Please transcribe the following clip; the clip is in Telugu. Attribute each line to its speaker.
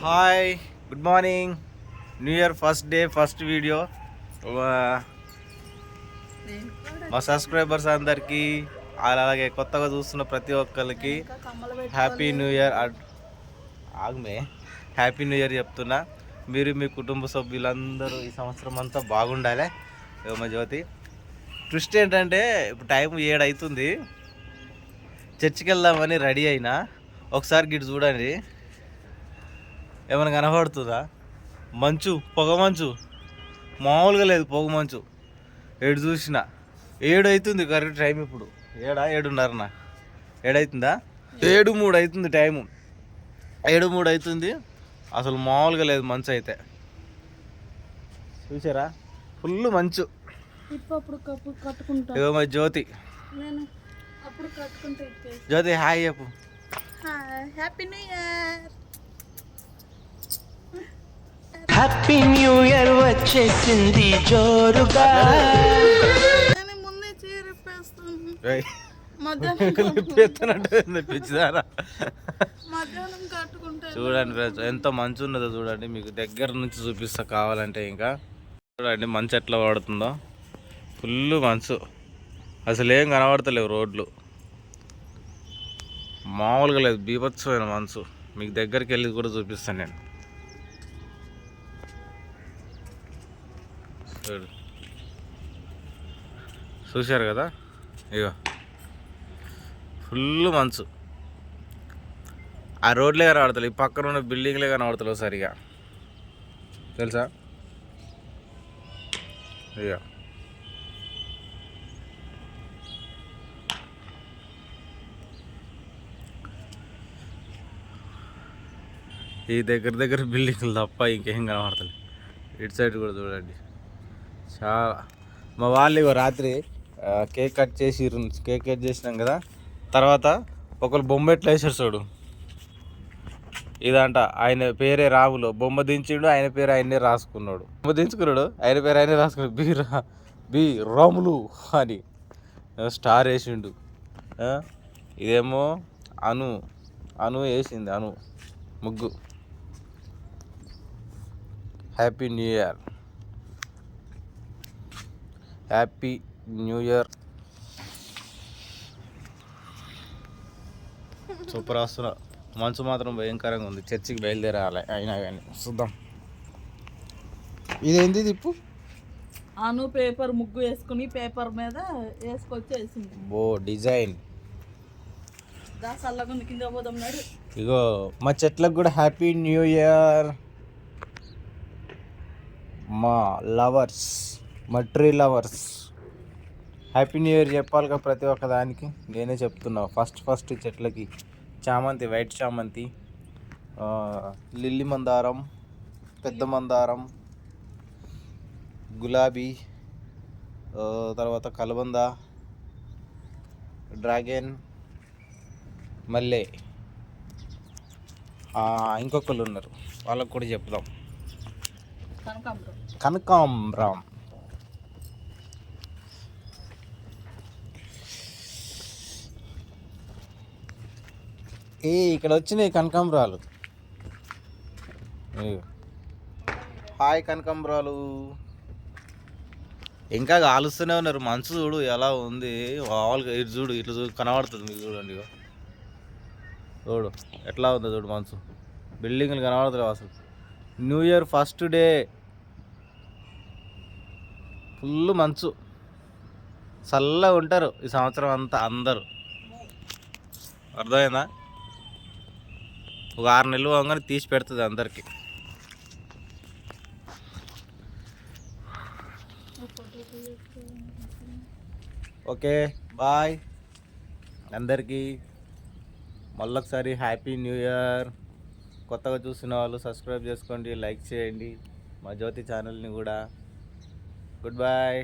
Speaker 1: Hi, good morning. New year first day, first video. మా సబ్స్క్రైబర్స్ అందరికీ, అలాగే కొత్తగా చూస్తున్న ప్రతి ఒక్కరికి హ్యాపీ న్యూ ఇయర్. ఆగమే హ్యాపీ న్యూ ఇయర్ చెప్తున్నా. మీరు మీ కుటుంబ సభ్యులందరూ ఈ సంవత్సరం అంతా బాగుండాలి. మా జ్యోతి ట్విస్ట్ ఏంటంటే, ఇప్పుడు టైం 7 అవుతుంది. చర్చికి వెళ్దామని రెడీ అయినా. ఒకసారి గిట్ చూడండి, ఏమైనా కనబడుతుందా? మంచు, పొగ మంచు మామూలుగా లేదు. పొగ మంచు ఎటు చూసిన. 7 అవుతుంది కరెక్ట్ టైం. ఇప్పుడు 7:30 అవుతుందా? 7:03 అవుతుంది టైము. 7:03 అవుతుంది. అసలు మామూలుగా లేదు మంచు అయితే. చూసారా? ఫుల్ మంచు. ఇగో మా జ్యోతి. జ్యోతి హాయ్ చెప్పు.
Speaker 2: Happy new year.
Speaker 3: Happy new year వచ్చేసింది జోరుగా.
Speaker 2: ముందే చేరిపేస్తాను. మధ్యాహ్నం కట్టుకుంటే
Speaker 1: చూడండి ఫ్రెండ్స్, ఎంత మంచు ఉన్నదో చూడండి. మీకు దగ్గర నుంచి చూపిస్తా కావాలంటే. ఇంకా చూడండి మంచు ఎట్లా పడుతుందో. ఫుల్ మంచు, అసలు ఏం కనబడతలేవు రోడ్లు. మామూలుగా లేదు, బీభత్సమైన మంచు. మీకు దగ్గరికి వెళ్ళి కూడా చూపిస్తాను నేను. చూశారు కదా, ఇగో ఫుల్ మంచు. ఆ రోడ్లే కనబడతలేవు, ఈ పక్కన ఉన్న బిల్డింగ్లే కనబడతలేవు సరిగా, తెలుసా? ఇక ఈ దగ్గర బిల్డింగ్లు తప్ప ఇంకేం కనబడతలేదు. ఇటు సైడ్ కూడా చూడండి చాలా. మా వాళ్ళు ఇగో రాత్రి కేక్ కట్ చేసినాం కదా. తర్వాత ఒకరు బొమ్మ ఎట్లా వేసారు చూడు. ఇదంట ఆయన పేరే రాములు. బొమ్మ దించిండు, ఆయన పేరు ఆయనే రాసుకున్నాడు. బొమ్మ దించుకున్నాడు, ఆయన పేరు ఆయనే రాసుకున్నాడు. బి రాములు అని స్టార్ వేసిండు. ఇదేమో అను వేసింది, అను ముగ్గు. Happy new year, happy new year. Super వస్తున్నా. మంచు మాత్రం భయంకరంగా ఉంది. చర్చికి బయలుదేరాలి అయినా కానీ చూద్దాం. ఇదేంది తిప్పు?
Speaker 2: అను పేపర్ ముగ్గు వేసుకుని పేపర్ మీద వేసుకొచ్చి వేసింది.
Speaker 1: ఓ డిజైన్.
Speaker 2: దాసల్లగా కింద పోదాం నాడు.
Speaker 1: ఇగో మా చెట్లకు కూడా హ్యాపీ న్యూ ఇయర్. మా లవర్స్, మా tree lovers happy new year చెప్పాలిగా ప్రతి ఒక్క దానికి. నేనే చెప్తున్నా. ఫస్ట్ చెట్లకి చామంతి, వైట్ చామంతి, లిల్లీ మందారం, పెద్ద మందారం, గులాబీ, తర్వాత కలబంద, డ్రాగన్, మల్లె. ఇంకొకళ్ళు ఉన్నారు, వాళ్ళకు కూడా చెప్దాం. కనకాంబరం. ఇక్కడ వచ్చినాయి కనకాంబరాలు. హాయ్ కనకాంబరాలు. ఇంకా కాలుస్తూనే ఉన్నారు. మంచు చూడు ఎలా ఉంది. మామూలుగా ఇటు చూడు, ఇట్లా చూడు కనబడుతుంది మీకు. చూడండి చూడు ఎట్లా ఉందో చూడు మంచు. బిల్డింగ్లు కనబడతలేవు అసలు. New year first day full మంచు. చల్లగా ఉంటారు ఈ సంవత్సరం అంతా అందరూ. అర్థమైందా? ఒక 6 నెలలు అవగానే తీసి పెడుతుంది అందరికి. ఓకే బాయ్ అందరికీ. మళ్ళొకసారి హ్యాపీ న్యూ ఇయర్. కొత్తగా చూసిన వాళ్ళు సబ్స్క్రైబ్ చేసుకోండి, లైక్ చేయండి మా జ్యోతి ఛానల్ని కూడా. Good bye.